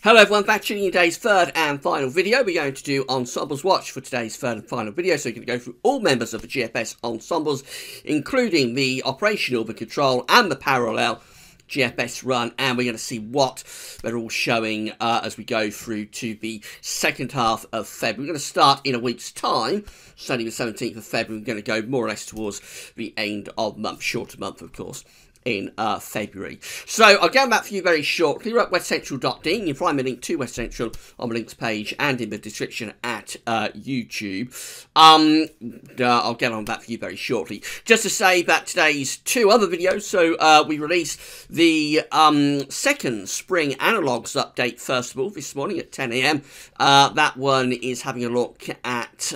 Hello everyone, back to today's third and final video. We're going to do Ensembles Watch for today's third and final video. So we're going to go through all members of the GFS Ensembles, including the operational, the control and the parallel GFS run, and we're going to see what they're all showing as we go through to the second half of February. We're going to start in a week's time, Sunday the 17th of February. We're going to go more or less towards the end of the month, shorter month of course, in February. So I'll go back for you very shortly. We're at westcentral.de. You can find me a link to West Central on the links page and in the description at YouTube. I'll get on that for you very shortly. Just to say that today's two other videos. So we released the second spring analogues update first of all this morning at 10 AM. That one is having a look at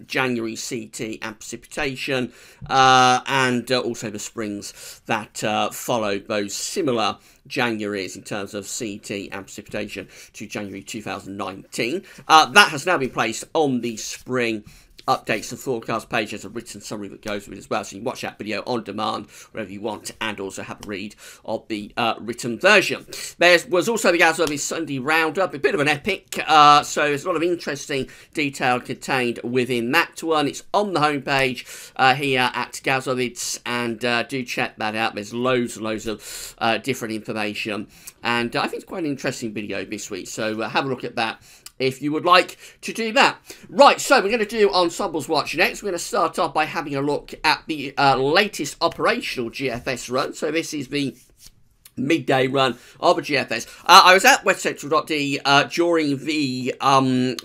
January CT and precipitation and also the springs that followed those similar Januaries in terms of CT and precipitation to January 2019. That has now been placed on the spring updates and forecast page. There's a written summary that goes with it as well, so you can watch that video on demand wherever you want and also have a read of the written version. There was also the GFS Sunday Roundup, a bit of an epic, so there's a lot of interesting detail contained within that one. It's on the homepage here at GFS, and do check that out. There's loads and loads of different information, and I think it's quite an interesting video this week, so have a look at that if you would like to do that. Right, so we're going to do Ensembles Watch next. We're going to start off by having a look at the latest operational GFS run. So this is the midday run of a GFS. I was at westcentral.de during the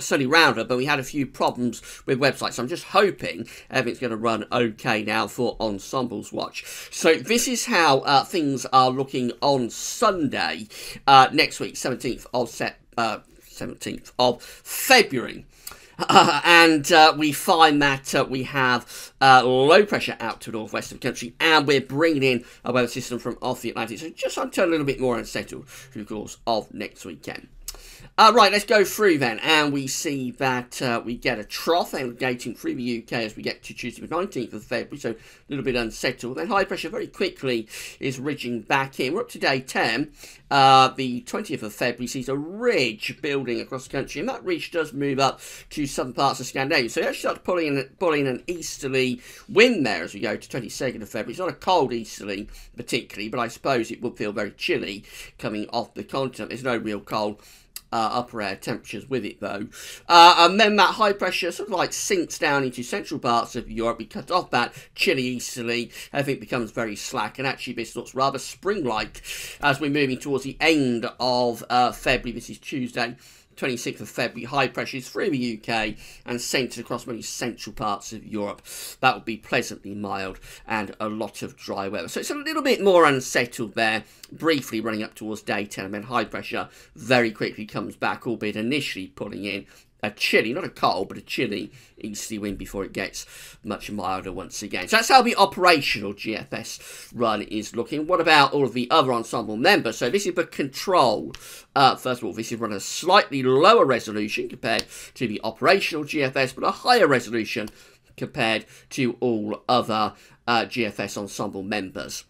Sunday Roundup, but we had a few problems with websites. So I'm just hoping everything's going to run okay now for Ensembles Watch. So this is how things are looking on Sunday next week, 17th of February. And we find that we have low pressure out to the northwest of the country, and we're bringing in a weather system from off the Atlantic. So just I'm a little bit more unsettled through the course of next weekend. Right, let's go through then, and we see that we get a trough aggregating through the UK as we get to Tuesday the 19th of February, so a little bit unsettled. Then high pressure very quickly is ridging back in. We're up to day 10. The 20th of February sees a ridge building across the country, and that ridge does move up to southern parts of Scandinavia. So you actually start pulling an easterly wind there as we go to 22nd of February. It's not a cold easterly particularly, but I suppose it would feel very chilly coming off the continent. There's no real cold upper air temperatures with it though, and then that high pressure sort of like sinks down into central parts of Europe. We cut off that chilly easterly, everything becomes very slack, and actually this looks rather spring-like as we're moving towards the end of February. This is Tuesday 26th of February. High pressure is through the UK and centred across many central parts of Europe. That would be pleasantly mild and a lot of dry weather. So it's a little bit more unsettled there, briefly running up towards day 10, and then high pressure very quickly comes back, albeit initially pulling in a chilly, not a cold, but a chilly easterly wind before it gets much milder once again. So that's how the operational GFS run is looking. What about all of the other ensemble members? So this is the control. First of all, this is run a slightly lower resolution compared to the operational GFS, but a higher resolution compared to all other GFS ensemble members.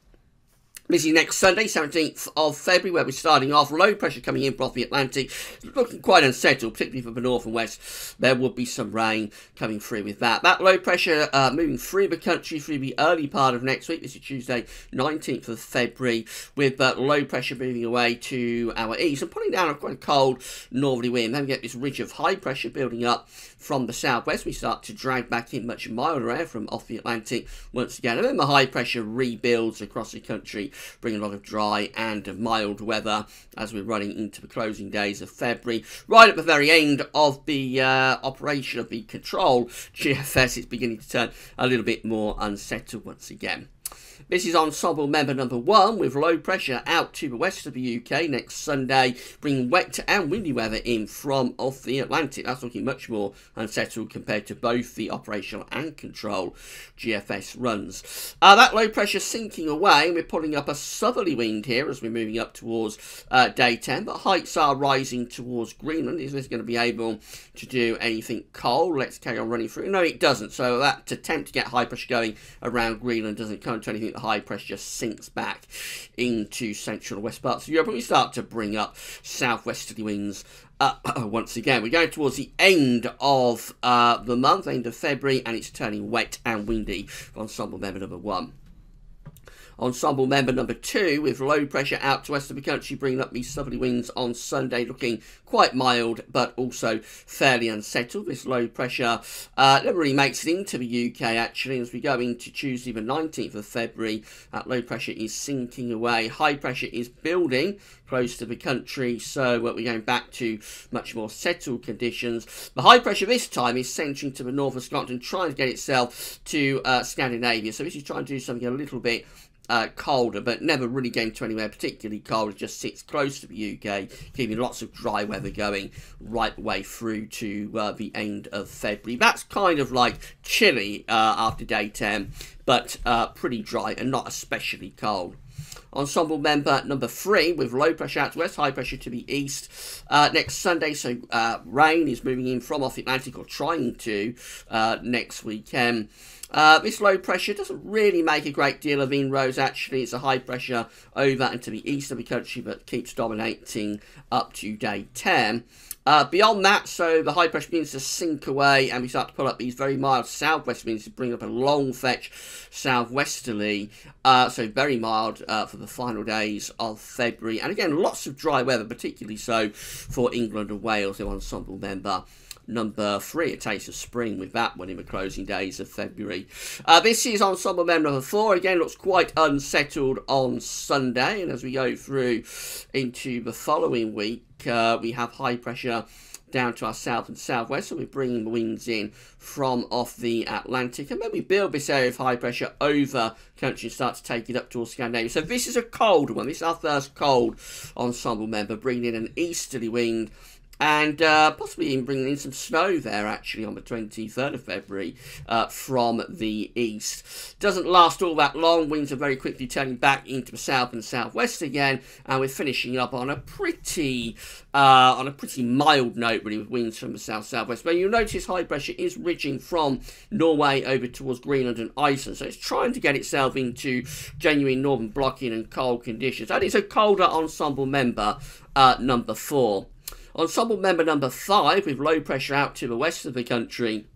This is next Sunday, 17th of February, where we're starting off. Low pressure coming in from the Atlantic, looking quite unsettled, particularly for the north and west. There would be some rain coming through with that. That low pressure moving through the country through the early part of next week. This is Tuesday, 19th of February, with low pressure moving away to our east and pulling down a quite cold northerly wind. Then we get this ridge of high pressure building up from the southwest. We start to drag back in much milder air from off the Atlantic once again. And then the high pressure rebuilds across the country, bringing a lot of dry and mild weather as we're running into the closing days of February. Right at the very end of the operation of the control GFS, it's beginning to turn a little bit more unsettled once again. This is ensemble member number 1 with low pressure out to the west of the UK next Sunday, bringing wet and windy weather in from off the Atlantic. That's looking much more unsettled compared to both the operational and control GFS runs. That low pressure sinking away, and we're pulling up a southerly wind here as we're moving up towards day 10, but heights are rising towards Greenland. Is this going to be able to do anything cold? Let's carry on running through. No, it doesn't. So that attempt to get high pressure going around Greenland doesn't come to anything think the high pressure just sinks back into central and west parts of Europe, and we start to bring up southwesterly winds once again. We're going towards the end of the month, end of February, and it's turning wet and windy for ensemble member number 1. Ensemble member number 2, with low pressure out to west of the country, bringing up these southerly winds on Sunday, looking quite mild but also fairly unsettled. This low pressure never really makes it into the UK actually. As we go into Tuesday the 19th of February, that low pressure is sinking away. High pressure is building close to the country, so we're going back to much more settled conditions. The high pressure this time is centering to the north of Scotland, trying to get itself to Scandinavia. So this is trying to do something a little bit colder, but never really getting to anywhere particularly cold. It just sits close to the UK, keeping lots of dry weather going right the way through to the end of February. That's kind of like chilly after day 10, but pretty dry and not especially cold. Ensemble member number 3, with low pressure out to west, high pressure to the east next Sunday. So rain is moving in from off the Atlantic, or trying to, next weekend. This low pressure doesn't really make a great deal of inroads actually. It's a high pressure over and to the east of the country, but keeps dominating up to day 10. Beyond that, so the high pressure begins to sink away, and we start to pull up these very mild southwest winds to bring up a long fetch southwesterly, so very mild for the final days of February. And again, lots of dry weather, particularly so for England and Wales, the ensemble member number 3. A taste of spring with that one in the closing days of February. This is ensemble member number 4. Again, looks quite unsettled on Sunday, and as we go through into the following week, we have high pressure down to our south and southwest, so we're bringing the winds in from off the Atlantic, and then we build this area of high pressure over country and start to take it up towards Scandinavia. So this is a cold one. This is our first cold ensemble member, bringing in an easterly wind, and possibly even bringing in some snow there actually on the 23rd of February from the east. Doesn't last all that long. Winds are very quickly turning back into the south and southwest again, and we're finishing up on a pretty mild note really, with winds from the south-southwest. But you'll notice high pressure is ridging from Norway over towards Greenland and Iceland, so it's trying to get itself into genuine northern blocking and cold conditions. And it's a colder ensemble member number 4. Ensemble member number 5, with low pressure out to the west of the country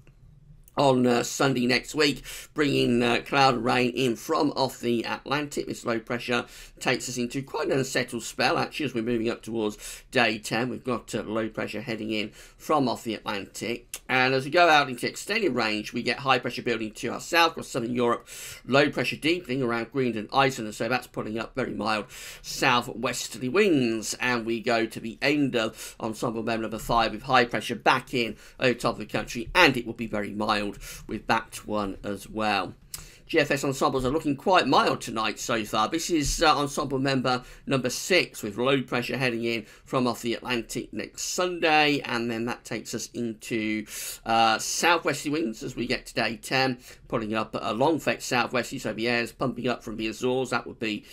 on Sunday next week, bringing cloud and rain in from off the Atlantic. This low pressure takes us into quite an unsettled spell actually as we're moving up towards day 10. We've got low pressure heading in from off the Atlantic, and as we go out into extended range, we get high pressure building to our south across southern Europe, low pressure deepening around Greenland and Iceland, and so that's putting up very mild southwesterly winds. And we go to the end of ensemble member number 5 with high pressure back in over top of the country, and it will be very mild with back to 1 as well. GFS ensembles are looking quite mild tonight so far. This is ensemble member number 6, with low pressure heading in from off the Atlantic next Sunday, and then that takes us into southwesterly winds as we get to day 10, pulling up a long fetch southwesterly, so the air is pumping up from the Azores. That would be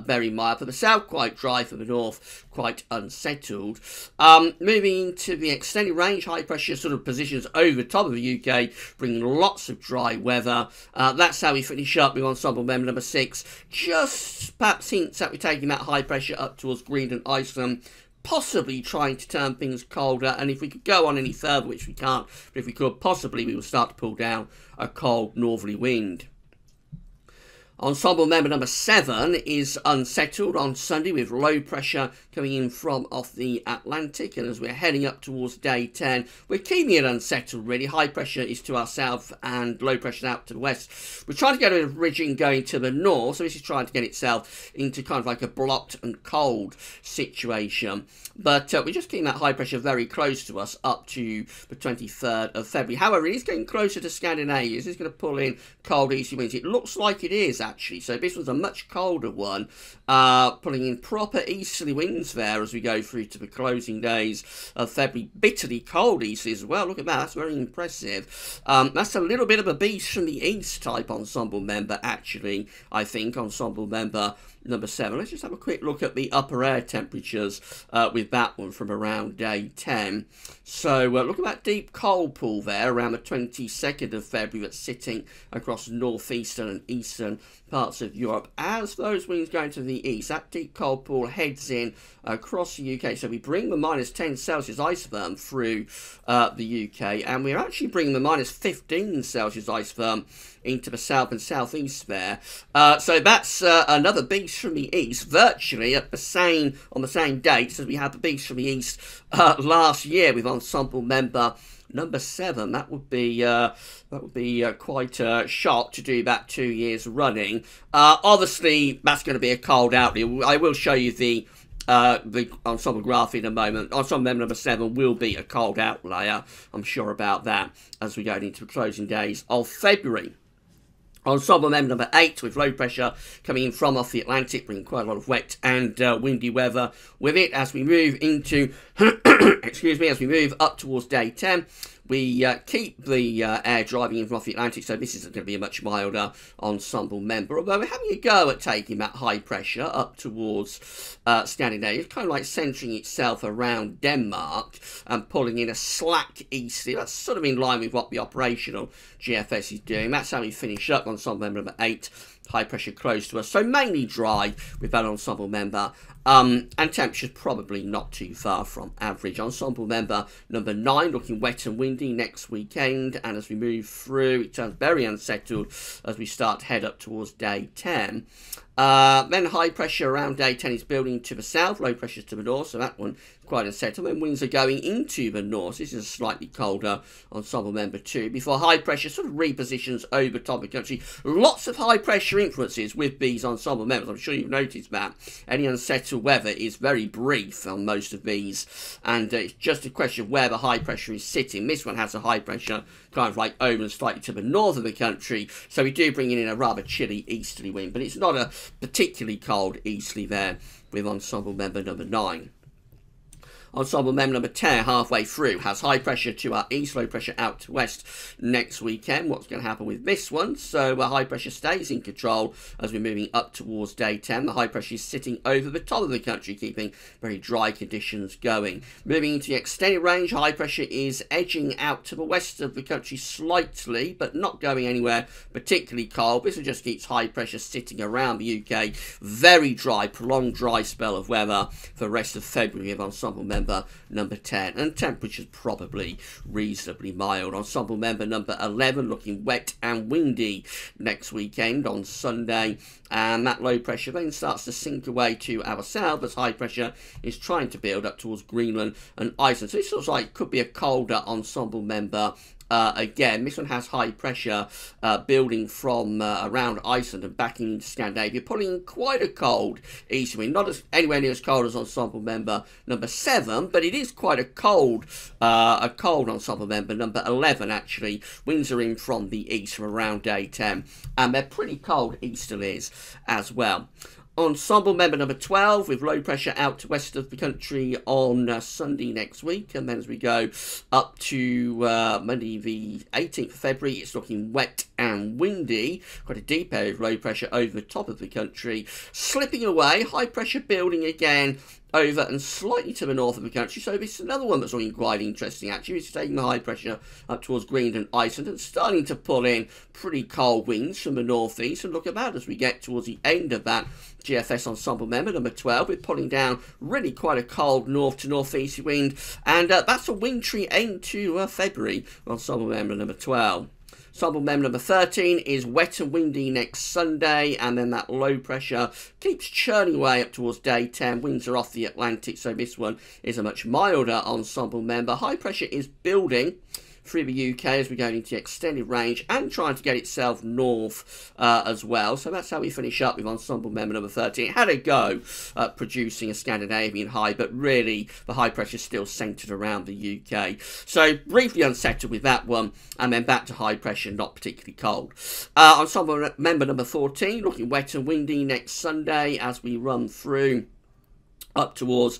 very mild. For the south, quite dry. For the north, quite unsettled. Moving into the extended range, high pressure sort of positions over the top of the UK, bringing lots of dry weather. That's how we finish up with ensemble member number 6. Just perhaps hints that we're taking that high pressure up towards Greenland and Iceland, possibly trying to turn things colder, and if we could go on any further, which we can't, but if we could, possibly we will start to pull down a cold northerly wind. Ensemble member number 7 is unsettled on Sunday, with low pressure coming in from off the Atlantic, and as we're heading up towards day 10, we're keeping it unsettled really. High pressure is to our south and low pressure out to the west. We're trying to get a bit of ridging going to the north, so this is trying to get itself into kind of like a blocked and cold situation. But we're just keeping that high pressure very close to us up to the 23rd of February. However, it is getting closer to Scandinavia. This is going to pull in cold easterly winds. It looks like it is actually. So this was a much colder one, pulling in proper easterly winds there as we go through to the closing days of February. Bitterly cold easterly as well. Look at that. That's very impressive. That's a little bit of a beast from the east type ensemble member actually, I think. Ensemble member number 7. Let's just have a quick look at the upper air temperatures with that one from around day 10. So look at that deep cold pool there around the 22nd of February that's sitting across northeastern and eastern parts of Europe. As those winds go into the east, that deep cold pool heads in across the UK. So we bring the minus 10 Celsius isotherm through the UK, and we're actually bringing the minus 15 Celsius isotherm into the south and southeast there. So that's another beast from the east, virtually at the same on the same dates as we had the beast from the east last year with ensemble member number 7. That would be quite a shock to do that 2 years running. Obviously, that's going to be a cold outlier. I will show you the ensemble graph in a moment. Ensemble member number 7 will be a cold outlier. I'm sure about that as we go into the closing days of February. Ensemble member number 8 with low pressure coming in from off the Atlantic, bringing quite a lot of wet and windy weather with it as we move into, excuse me, as we move up towards day 10. We keep the air driving in from off the Atlantic, so this is going to be a much milder ensemble member. Although we're having a go at taking that high pressure up towards Scandinavia. It's kind of like centering itself around Denmark and pulling in a slack easterly. That's sort of in line with what the operational GFS is doing. That's how we finish up ensemble member number 8. High pressure close to us, so mainly dry with that ensemble member, and temperatures probably not too far from average. Ensemble member number 9 looking wet and windy next weekend, and as we move through it turns very unsettled as we start to head up towards day 10. Then high pressure around day 10 is building to the south, low pressure to the north, so that one quite unsettled. Then winds are going into the north. This is a slightly colder ensemble member 2 before high pressure sort of repositions over top of the country. Lots of high pressure influences with these ensemble members. I'm sure you've noticed that. Any unsettled weather is very brief on most of these, and it's just a question of where the high pressure is sitting. This one has a high pressure kind of like over and slightly to the north of the country, so we do bring in a rather chilly easterly wind, but it's not a particularly cold easterly there with ensemble member number 9. Ensemble member number 10 halfway through has high pressure to our east, low pressure out to west next weekend. What's going to happen with this one? So high pressure stays in control as we're moving up towards day 10. The high pressure is sitting over the top of the country, keeping very dry conditions going. Moving into the extended range, high pressure is edging out to the west of the country slightly, but not going anywhere particularly cold. This just keeps high pressure sitting around the UK. Very dry, prolonged dry spell of weather for the rest of February of ensemble member number 10, and temperatures probably reasonably mild. Ensemble member number 11 looking wet and windy next weekend on Sunday, and that low pressure then starts to sink away to our south as high pressure is trying to build up towards Greenland and Iceland. So it looks like could be a colder ensemble member. Again, this one has high pressure building from around Iceland and backing into Scandinavia, pulling in quite a cold east wind. Not anywhere near as cold as ensemble member number 7, but it is quite a cold ensemble member number 11 actually. Winds are in from the east from around day 10, and they're pretty cold easterlies as well. Ensemble member number 12 with low pressure out to west of the country on Sunday next week, and then as we go up to Monday the 18th of February, it's looking wet and windy. Quite a deep area of low pressure over the top of the country, slipping away, high pressure building again over and slightly to the north of the country. So this is another one that's looking quite interesting actually. It's taking the high pressure up towards Greenland and Iceland and starting to pull in pretty cold winds from the northeast. And look at that as we get towards the end of that GFS ensemble member number 12, we're pulling down really quite a cold north to northeast wind, and that's a wintry end to February ensemble member number 12. Ensemble member number 13 is wet and windy next Sunday, and then that low pressure keeps churning away up towards day 10. Winds are off the Atlantic, so this one is a much milder ensemble member. High pressure is building through the UK as we're going into the extended range and trying to get itself north as well. So that's how we finish up with ensemble member number 13. It had a go at producing a Scandinavian high, but really the high pressure is still centred around the UK. So briefly unsettled with that one, and then back to high pressure, not particularly cold. Ensemble member number 14, looking wet and windy next Sunday as we run through up towards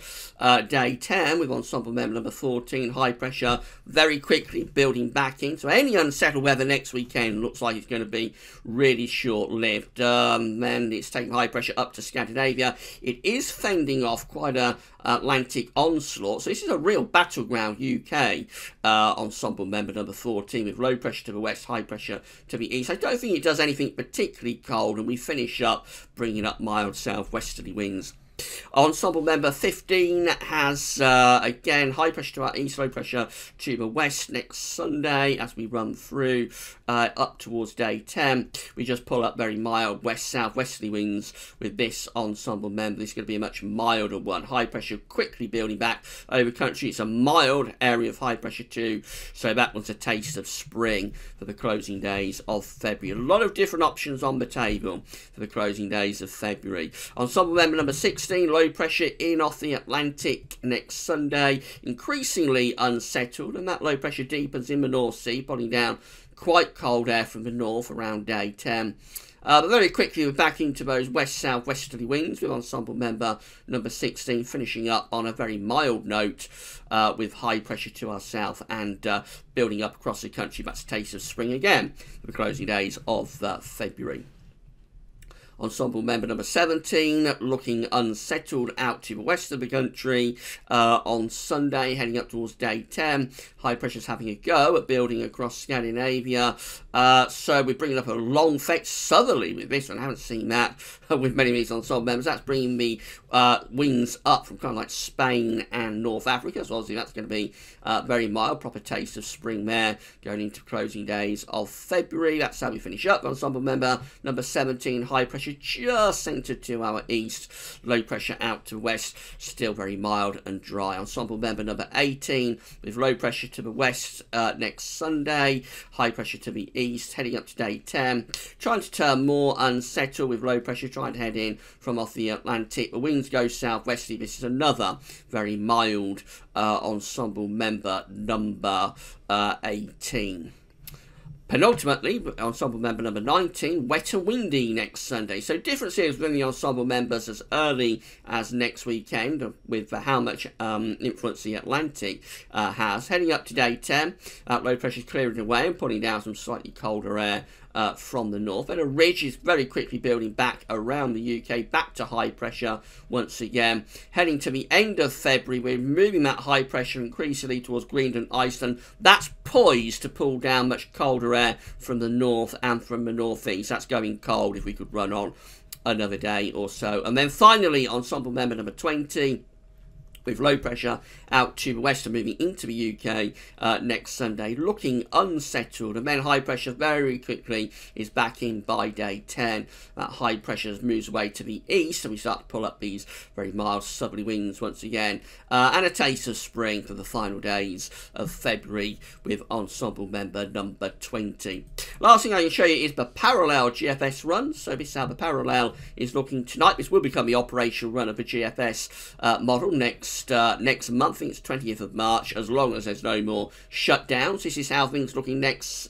day 10 with ensemble member number 14, high pressure, very quickly building back in. So any unsettled weather next weekend looks like it's going to be really short-lived. Then it's taking high pressure up to Scandinavia. It is fending off quite a Atlantic onslaught. So this is a real battleground UK ensemble member number 14 with low pressure to the west, high pressure to the east. I don't think it does anything particularly cold, and we finish up bringing up mild southwesterly winds. Ensemble member 15 has, again, high pressure to our east, low pressure to the west next Sunday as we run through up towards day 10. We just pull up very mild west-southwesterly winds with this ensemble member. This is going to be a much milder one. High pressure quickly building back over country. It's a mild area of high pressure too, so that one's a taste of spring for the closing days of February. A lot of different options on the table for the closing days of February. Ensemble member number 16, low pressure in off the Atlantic next Sunday, increasingly unsettled, and that low pressure deepens in the North Sea, pulling down quite cold air from the north around day 10. But very quickly we're back into those west-southwesterly winds with ensemble member number 16 finishing up on a very mild note with high pressure to our south and building up across the country. That's a taste of spring again for the closing days of February. Ensemble member number 17 looking unsettled out to the west of the country on Sunday, heading up towards day 10. High pressure's having a go at building across Scandinavia. So we're bringing up a long fetch southerly with this one. I haven't seen that with many of these ensemble members. That's bringing the winds up from kind of like Spain and North Africa. So obviously that's going to be very mild, proper taste of spring there going into closing days of February. That's how we finish up. Ensemble member number 17, high pressure just centred to our east, low pressure out to west, still very mild and dry. Ensemble member number 18 with low pressure to the west next Sunday, high pressure to the east, heading up to day 10, trying to turn more unsettled with low pressure, trying to head in from off the Atlantic. The winds go southwesterly. This is another very mild ensemble member number 18. Penultimately, ensemble member number 19, wet and windy next Sunday. So differences within the ensemble members as early as next weekend with how much influence the Atlantic has. Heading up to day 10, low pressure is clearing away and pulling down some slightly colder air from the north, and a ridge is very quickly building back around the UK, back to high pressure once again. Heading to the end of February, we're moving that high pressure increasingly towards Greenland, Iceland. That's poised to pull down much colder air from the north and from the northeast. That's going cold if we could run on another day or so. And then finally, ensemble member number 20, with low pressure out to the west and moving into the UK next Sunday, looking unsettled, and then high pressure very quickly is back in by day 10. That high pressure moves away to the east and we start to pull up these very mild southerly winds once again, and a taste of spring for the final days of February with ensemble member number 20. Last thing I can show you is the parallel GFS run. So this is how the parallel is looking tonight. This will become the operational run of the GFS model next month. I think it's 20th of March, as long as there's no more shutdowns. This is how things looking next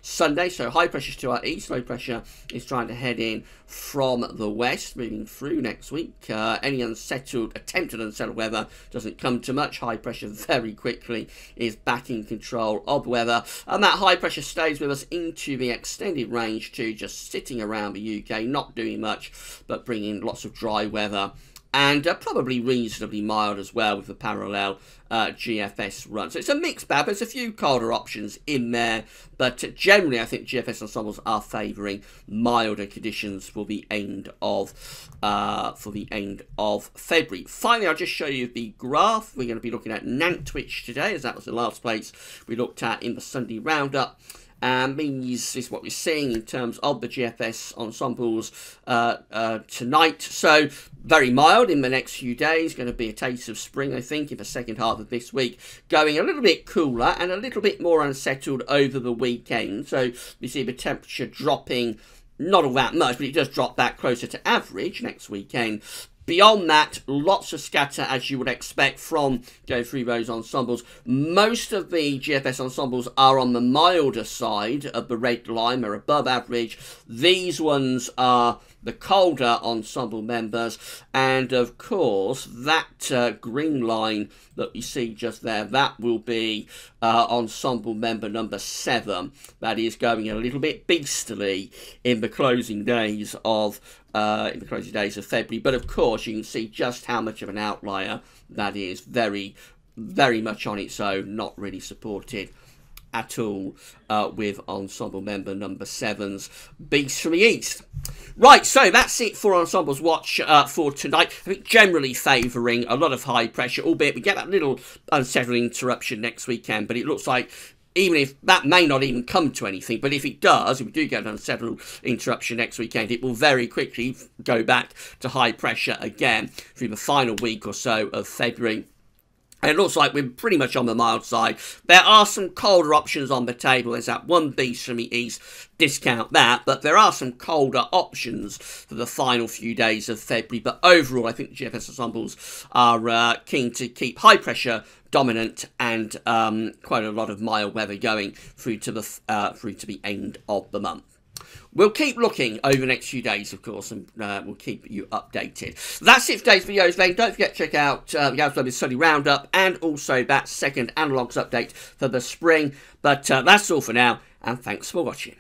Sunday. So high pressure to our east, low pressure is trying to head in from the west, moving through next week. Any attempted unsettled weather doesn't come to much. High pressure very quickly is back in control of weather, and that high pressure stays with us into the extended range too, just sitting around the UK, not doing much, but bringing lots of dry weather. And probably reasonably mild as well with the parallel GFS run. So it's a mixed bag. There's a few colder options in there, but generally I think GFS ensembles are favouring milder conditions for the end of February. Finally, I'll just show you the graph. We're going to be looking at Nantwich today, as that was the last place we looked at in the Sunday roundup. Means is what we're seeing in terms of the GFS ensembles tonight. So very mild in the next few days, going to be a taste of spring, I think, in the second half of this week. Going a little bit cooler and a little bit more unsettled over the weekend. So we see the temperature dropping, not all that much, but it does drop back closer to average next weekend. Beyond that, lots of scatter, as you would expect from go through those ensembles. Most of the GFS ensembles are on the milder side of the red line. They're above average. These ones are the colder ensemble members, and of course that green line that you see just there, that will be ensemble member number 7. That is going a little bit beastily in the closing days of February, but of course you can see just how much of an outlier that is. Very, very much on its own, not really supported at all with ensemble member number 7's Beast from the East. Right, so that's it for Ensembles Watch for tonight. I think generally favouring a lot of high pressure, albeit we get that little unsettling interruption next weekend, but it looks like even if that may not even come to anything, but if it does, if we do get an unsettled interruption next weekend, it will very quickly go back to high pressure again through the final week or so of February. And it looks like we're pretty much on the mild side. There are some colder options on the table. There's that one Beast from the East, discount that. But there are some colder options for the final few days of February. But overall, I think the GFS ensembles are keen to keep high pressure dominant and quite a lot of mild weather going through to the end of the month. We'll keep looking over the next few days, of course, and we'll keep you updated. That's it for today's videos, then. Don't forget to check out the Alphabet Study Roundup and also that second Analogues update for the spring. But that's all for now, and thanks for watching.